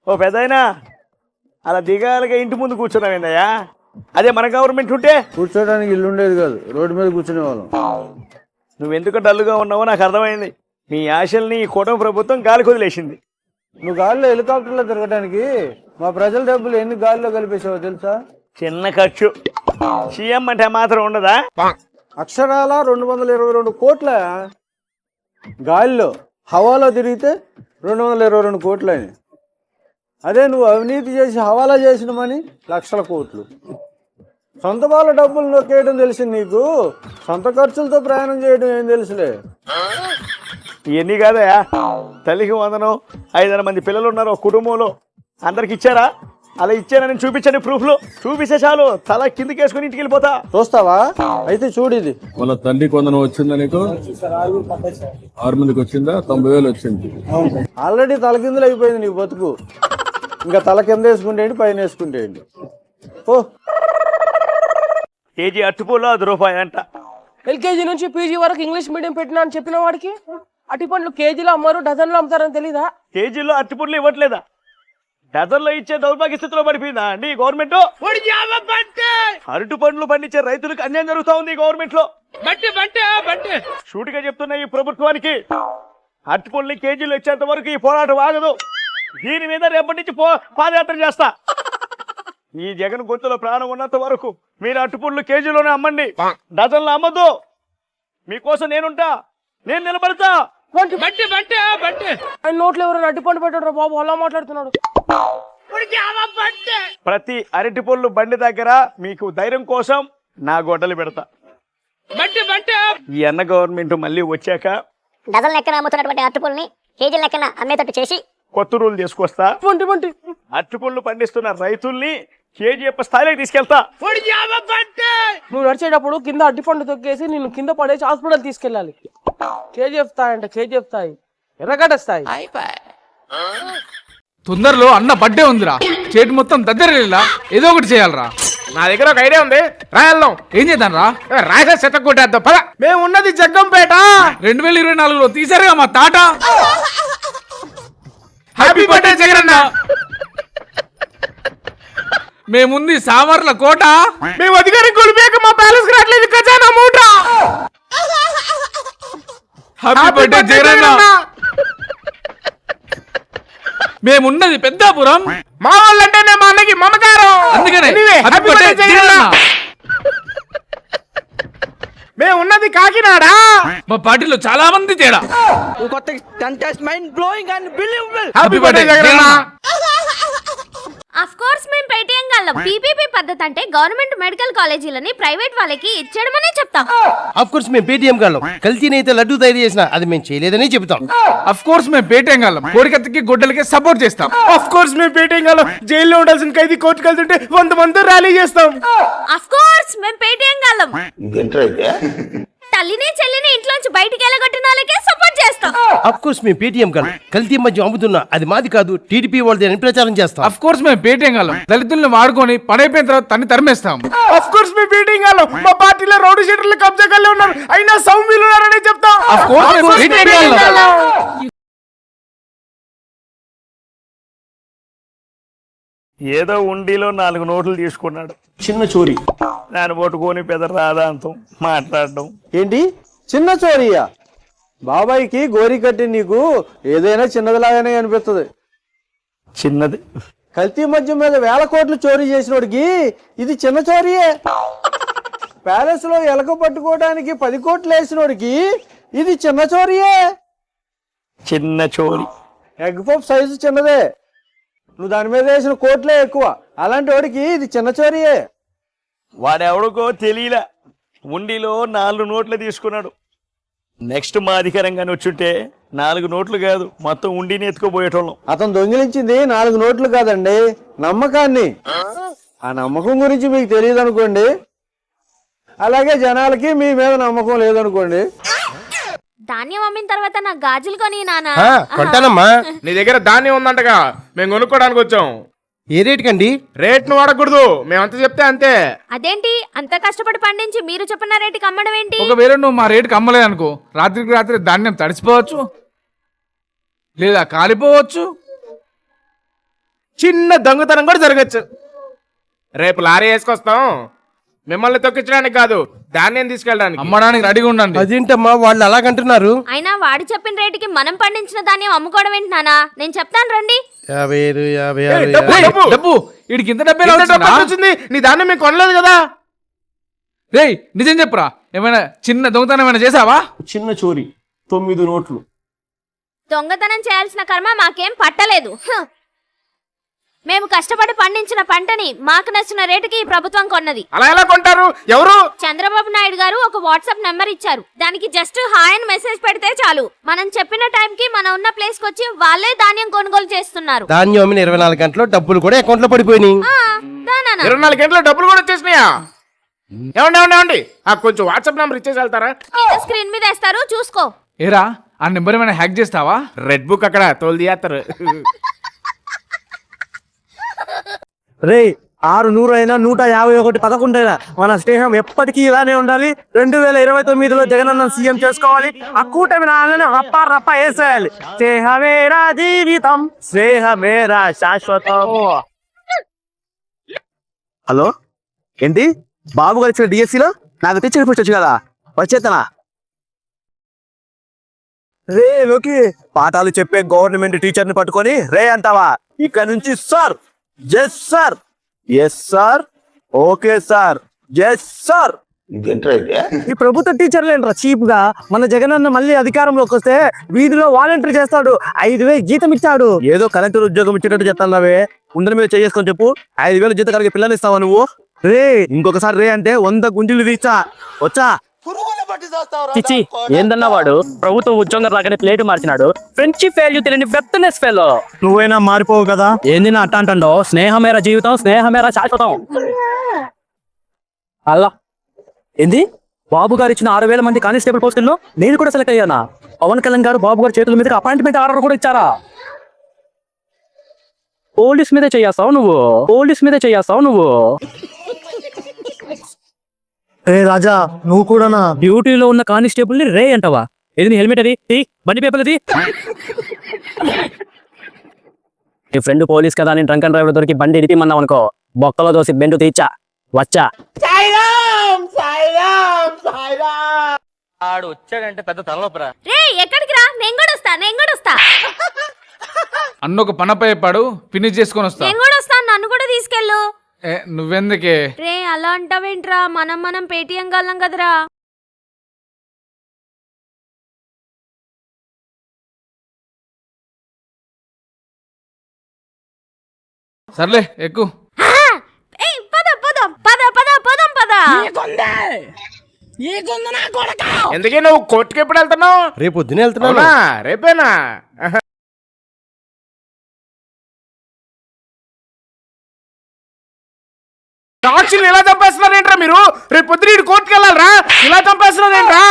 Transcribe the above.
ఓ పెద్దయినా అలా దిగాలుగా ఇంటి ముందు కూర్చున్నావేందయ్యా? అదే మన గవర్నమెంట్ ఉంటే కూర్చోడానికి ఇల్లు ఉండేది కాదు, రోడ్డు మీద కూర్చునే వాళ్ళం. నువ్వెందుకు డల్లుగా ఉన్నావో నాకు అర్థమైంది. మీ ఆశల్ని ఈ కూటమి ప్రభుత్వం గాలి కొదిలేసింది. నువ్వు గాలిలో హెలికాప్టర్లో తిరగడానికి మా ప్రజల డబ్బులు ఎన్ని గాలిలో కలిపేసావో తెలుసా? చిన్న ఖర్చు. సీఎం అంటే మాత్రం ఉండదా? అక్షరాల 222 కోట్ల గాలిలో హవాలో తిరిగితే 222 కోట్లు అయినాయి. అదే నువ్వు అవినీతి చేసి హవాలా చేసిన మని లక్షల కోట్లు. సొంత వాళ్ళ డబ్బులు నొక్కేయడం తెలిసింది నీకు, సొంత ఖర్చులతో ప్రయాణం చేయడం ఏం తెలుసులే. ఇవన్నీ కాదయా, తల్లికి 100, 5 మంది పిల్లలు ఉన్నారు ఒక కుటుంబంలో, అందరికి ఇచ్చారా? అలా ఇచ్చానని చూపించండి, ప్రూఫ్లు చూపిస్తే చాలు తల కిందికి వేసుకుని ఇంటికి వెళ్ళిపోతా. చూస్తావా? అయితే చూడు ఇది. వాళ్ళ తల్లికి 100 వచ్చిందా నీకు? 6 మందికి వచ్చిందా? 90,000 వచ్చింది. ఆల్రెడీ తలకిందులు అయిపోయింది నీకు బతుకు. ఇంకా తల కింద వేసుకుంటేంటి, పైన వేసుకుంటేంటి. ఓ కేజీ అట్టుపూలో ₹1 అంట. ఎల్కేజీ నుంచి పీజీ వరకు ఇంగ్లీష్ మీడియం పెట్టినా అని చెప్పిన వాడికి అట్టి పండ్లు కేజీలో అమ్మారు, డజన్లో అమ్ముతారని తెలీదా? కేజీలో అట్టుపూర్లు ఇవ్వట్లేదా? డజన్లో ఇచ్చే దౌర్భాగ్య స్థితిలో పడిపోయిందా అండి గవర్నమెంట్? అరటి పండ్లు పండించే రైతులకు అన్యాయం జరుగుతా ఉంది గవర్నమెంట్ లో. షూటిగా చెప్తున్నా ఈ ప్రభుత్వానికి, అరటిపండ్లు కేజీలు ఇచ్చేంత వరకు ఈ పోరాటం ఆగదు. దీని మీద రేపటి నుంచి పాదయాత్ర చేస్తా. ఈ జగన్ గొంతులో ప్రాణం ఉన్నంత వరకు మీరు అరటిపండ్లు కేజీలోనే అమ్మండి, డజన్లో అమ్మద్దు. మీకోసం నేనుంటా, నేను నిలబడతా. ఆయన నోట్లో ఎవరైనా అట్టిపండు పెట్టాడు బాబు, అలా మాట్లాడుతున్నాడు. ప్రతి అరటి పళ్ళు బండి దగ్గర మీకు ధైర్యం కోసం నా గొడ్డలు పెడతా. ఈ అన్న గవర్నమెంట్ మళ్ళీ వచ్చాక డజన్ లెక్కన అమ్ముతున్నటువంటి అరటిపళ్ళని కేజీల లెక్కన అమ్మేటట్టు చేసి కొత్త రూల్ తీసుకొస్తా. అరటిపళ్ళు పండిస్తున్న రైతుల్ని కేజీఎఫ్ స్థాయిలోకి తీసుకెళ్తా. నువ్వు నడిచేటప్పుడు కింద అట్టిపండు తొక్కేసి నిన్ను కింద పడేసి హాస్పిటల్ తీసుకెళ్ళాలి. కేజీఎఫ్ స్థాయి అంటే కేజీఎఫ్ స్థాయి, ఎర్రగడ్డ స్థాయి. తొందరలో అన్న బర్త్డే ఉందిరా, చేతి మొత్తం దగ్గర ఏదో ఒకటి చేయాలరా. నా దగ్గర ఒక ఐడియా ఉంది, రాయల్దాం. ఏం చేద్దాం రా? రాయసే చెత్త కొట్టేద్దాం పద. మేము ఉన్నది జగ్గంపేట. 2024లో తీసారుగా మా తాట. Happy birthday Jagananna. మేముంది సామర్ల కోట. మేము అధికారి కొలిపేక మా ప్యాలెస్ రావట్లేదు ఖజానా మూట. Happy birthday Jagananna. మేమున్నది పెద్దాపురం. మా వాళ్ళంటేనే మా అన్నకి మమకారం, అందుకనే హ్యాపీ బర్త్డే జగనన్న. మేము ఉన్నది కాకినాడ. మా పార్టీలో చాలా మంది తేడా. Happy birthday Jagananna. Of course మేము పేటీఎం గల్లం. పీపీపీ పద్ధతి అంటే గవర్నమెంట్ మెడికల్ కాలేజీలని ప్రైవేట్ వాళ్ళకి ఇచ్చేయడమనే చెప్తాం. ఆఫ్ కోర్స్ మేము పేటీఎం గాళ్ళం. కల్తీనైతే లడ్డు తయారు చేసిన అది మేము చేయలేదని చెబుతాం. అఫ్ కోర్స్ మేము పేటీఎం గాళ్ళం. కోడికత్తికి గొడ్డలకి సపోర్ట్ చేస్తాం. ఆఫ్ కోర్స్ మేము పేటీఎం గాళ్ళం. జైల్లో ఉండాల్సిన ఖైదీ కోర్టుకు వెళ్తుంటే 100 మంది ర్యాలీ చేస్తాం. ఆఫ్ కోర్స్ మేము పేటీఎం గల్లం. తల్లిని చెల్లిని ఇంట్లోంచి బయటికి వెళ్ళగొట్టిన వాళ్ళకే సపోర్ట్ చేస్తాం. ఆఫ్ కోర్స్ మేము పేటీఎం గాళ్ళం. కల్తీ మధ్య అమ్ముతున్నా అది మాది కాదు, టీడీపీ వాళ్ళది అని ప్రచారం చేస్తాం. అఫ్ కోర్స్ మేము పేటీఎం గాళ్ళం. దళితుల్ని వాడుకొని పడైపోయిన తర్వాత తన్ని తరిమేస్తాం. ఆఫ్ కోర్స్ మేము పేటీఎం గాళ్ళం. మా పార్టీలో రౌడీ షీటర్లు కబ్జాగాళ్ళే ఉన్నారు, అయినా సౌమ్యులు ఉన్నారని చెప్తాం. అఫ్ కోర్స్ మేము పేటీఎం గాళ్ళం. ఏదో ఉండిలో 4 నోట్లు తీసుకున్నాడు, చిన్న చోరీ. దాన్ని పట్టుకొని పెద్ద రాదాంతం మాట్లాడడం ఏంటి చిన్న చోరీయా? బాబాయ్కి గోరి కట్టి నీకు ఏదైనా చిన్నదిలాగానే అనిపిస్తుంది. చిన్నది. కల్తీ మద్యం మీద 1000 కోట్లు చోరీ చేసినోడికి ఇది చిన్న చోరీయే. ప్యాలెస్ లో ఎలక పట్టుకోవడానికి 10 కోట్లు వేసినోడికి ఇది చిన్న చోరీయే. చిన్న చోరీ. ఎగ్ పఫ్ సైజు చిన్నదే, నువ్వు దాని మీద వేసిన కోట్లే ఎక్కువ. అలాంటి వాడికి ఇది చిన్న చోరీయే. వాడెవడికో తెలియలే, ఉండిలో 4 నోట్లు తీసుకున్నాడు. నెక్స్ట్ మా అధికారంగానే వచ్చుంటే 4 నోట్లు కాదు మొత్తం ఉండిని ఎత్తుకోబోయేటోళ్ళం. అతను దొంగిలించింది 4 నోట్లు కాదండి, నమ్మకాన్ని. ఆ నమ్మకం గురించి మీకు తెలియదు అనుకోండి, అలాగే జనాలకి మీ మీద నమ్మకం లేదనుకోండి. ధాన్యం అమ్మిన తర్వాత నాకు గాజులు కొని నాన్న. కొంటానమ్మా. నీ దగ్గర ధాన్యం ఉందంటగా, మేము కొనుక్కోడానికి వచ్చాం. ఏ రేట్ కండి? రేట్ ను వాడకూడదు, మేమంత చెప్తే అంతే. అదేంటి అంత కష్టపడి పండించి మీరు చెప్పిన రేటుకి అమ్మడం ఏంటి? ఒకవేళ నువ్వు మా రేటుకి అమ్మలేదు అనుకో, రాత్రికి రాత్రి ధాన్యం తడిసిపోవచ్చు, లేదా కాలిపోవచ్చు, చిన్న దొంగతనం కూడా జరగచ్చు. రేపు లారీ వేసుకొస్తాం, మిమ్మల్ని తొక్కించడానికి కాదు, ధాన్యం తీసుకెళ్ళడానికి. అమ్మడానికి రెడీగా ఉండండి. అదేంటమ్మా వాళ్ళు అలాగంటున్నారు? అయినా వాడు చెప్పిన రేటుకి మనం పండించిన ధాన్యం అమ్ముకోవడం ఏంటి నానా? నేను చెప్తాను రండి. 50, 50, ఏయ్, 50, డబ్బు, 50. డబ్బు. డబ్బు వీడికి ఇంత డబ్బే ఎంత డబ్బు వచ్చింది? నీ ధాన్యం మేము కొనలేదు కదా. రేయ్ నిజం చెప్పురా, ఏమైనా చిన్న దొంగతనం ఏమైనా చేసావా? చిన్న చోరీ 9 నోట్లు. దొంగతనం చేయాల్సిన కర్మ మాకేం పట్టలేదు. మేము కష్టపడి పండించిన పంటని మాకు నచ్చిన రేటుకి ఈ ప్రభుత్వం కొన్నది. అలా ఎలా కొంటారు? ఎవరు? చంద్రబాబు నాయుడు గారు ఒక వాట్సాప్ నెంబర్ ఇచ్చారు. దానికి జస్ట్ హాయ్ అని మెసేజ్ పెడితే చాలు, మనం చెప్పిన టైం కి మనం ఉన్న ప్లేస్ కి వచ్చి వాళ్ళే ధాన్యం కొనుగోలు చేస్తున్నారు. ధాన్యం అమ్మిన 24 గంటల్లో డబ్బులు కూడా అకౌంట్ లో పడిపోయినాయి. దానా 24 గంటల డబ్బులు కూడా వచ్చేసినాయా? ఏమండి కొంచెం వాట్సాప్ నెంబర్ ఇచ్చేసి వెళ్తారా? స్క్రీన్ మీద వేస్తారు, చూసుకో. ఏరా ఆ నెంబర్ ఏమైనా హ్యాక్ చేస్తావా? రెడ్ బుక్ అక్కడ తోలు తీస్తారు. రే 6 100 అయినా 151 11 మన స్నేహం ఎప్పటికీ ఇలానే ఉండాలి. 2029లో జగనన్న సీఎం చేసుకోవాలి. ఆ కూటమి నాన్నని రప్ప రప్ప వేసేయాలి. స్నేహమేరా జీవితం, స్నేహమేరా శాశ్వతం. హలో, ఏంటి బాబు గారు ఇచ్చిన డిఎస్సీలో నాకు టీచర్ పోస్ట్ వచ్చు కదా, వచ్చేతనా? రే ఓకే, పాఠాలు చెప్పే గవర్నమెంట్ టీచర్ని పట్టుకొని రే అంటావా? ఇక్కడ నుంచి sir, yes sir, yes sir, okay sir, yes sir. ఈ ప్రభుత్వ టీచర్లు ఏంట్రా చీప్ గా? మన జగనన్న మళ్ళీ అధికారంలోకి వస్తే వీధిలో వాలంటీర్ చేస్తాడు, 5,000 జీతం ఇచ్చాడు. ఏదో కలెక్టర్ ఉద్యోగం ఇచ్చేటట్టు చెప్తాన్నావే, ఉండని మీద చేసుకొని చెప్పు. 5,000 జీతం కలిగి పిల్లలు ఇస్తావా నువ్వు? రే ఇంకొకసారి రే అంటే 100 గుంజీలు తీచ్చా వచ్చా. చిచ్చి ఏందన్నా వాడు ప్రభుత్వ ఉద్యోగం రాగానే ప్లేట్ మార్చినాడు. ఫ్రెండ్షిప్ వాల్యూ తెలియని వెప్తనెస్ ఫెలో. నువ్వైనా మారిపోవు కదా. ఏంది నా అట్ట అంటాడో? స్నేహమేరా జీవితం, స్నేహమేరా శాశ్వతం. అలా ఏంది బాబు గారు ఇచ్చిన 6,000 మంది కానిస్టేబుల్ పోస్టుల్లో నేను కూడా సెలెక్ట్ అయ్యానా? పవన్ కళ్యాణ్ గారు బాబు గారి చేతుల మీద అపాయింట్మెంట్ ఆర్డర్ కూడా ఇచ్చారా? పోలీస్ మీదే చేస్తావు నువ్వు, పోలీస్ మీదే చేస్తావు నువ్వు. రే రాజా నువ్వు కూడానా? డ్యూటీలో ఉన్న కానిస్టేబుల్ ని రే అంటావా? ఏది నీ హెల్మెట్? అది బండి పేపర్ అది. నీ ఫ్రెండ్ పోలీస్ కదా, నేను డ్రంక్ అండ్ డ్రైవర్ దొరికి బండి ఇడిపిమన్నావు అనుకో, బొక్కలో దోసి బెండు తీచ్చా వచ్చా. ఆడు వచ్చాడంటే పెద్ద తలనొప్పరా. రే ఎక్కడికి రా, నేను కూడా వస్తా. అన్న ఒక పనపై చెప్పాడు, ఫినిష్ చేసుకొని వస్తా. నేను కూడా వస్తాను, నన్ను కూడా తీసుకెళ్ళు. నువ్వెందుకే? రే అలా అంటావేంట్రా, మనం పేటీఎం గల్లం కదరా. సర్లే ఎక్కు. ఎందుకే నువ్వు కోర్టుకి ఎప్పుడు వెళ్తున్నావు? రేపు పొద్దునే వెళ్తున్నాను. అవునా? రేపేనా? సాక్షులు ఇలా చంపేస్తున్నారేంట్రా మీరు? రేపు పొద్దున కోర్టుకి వెళ్ళాలరా? ఇలా చంపేస్తున్నారేంట్రా?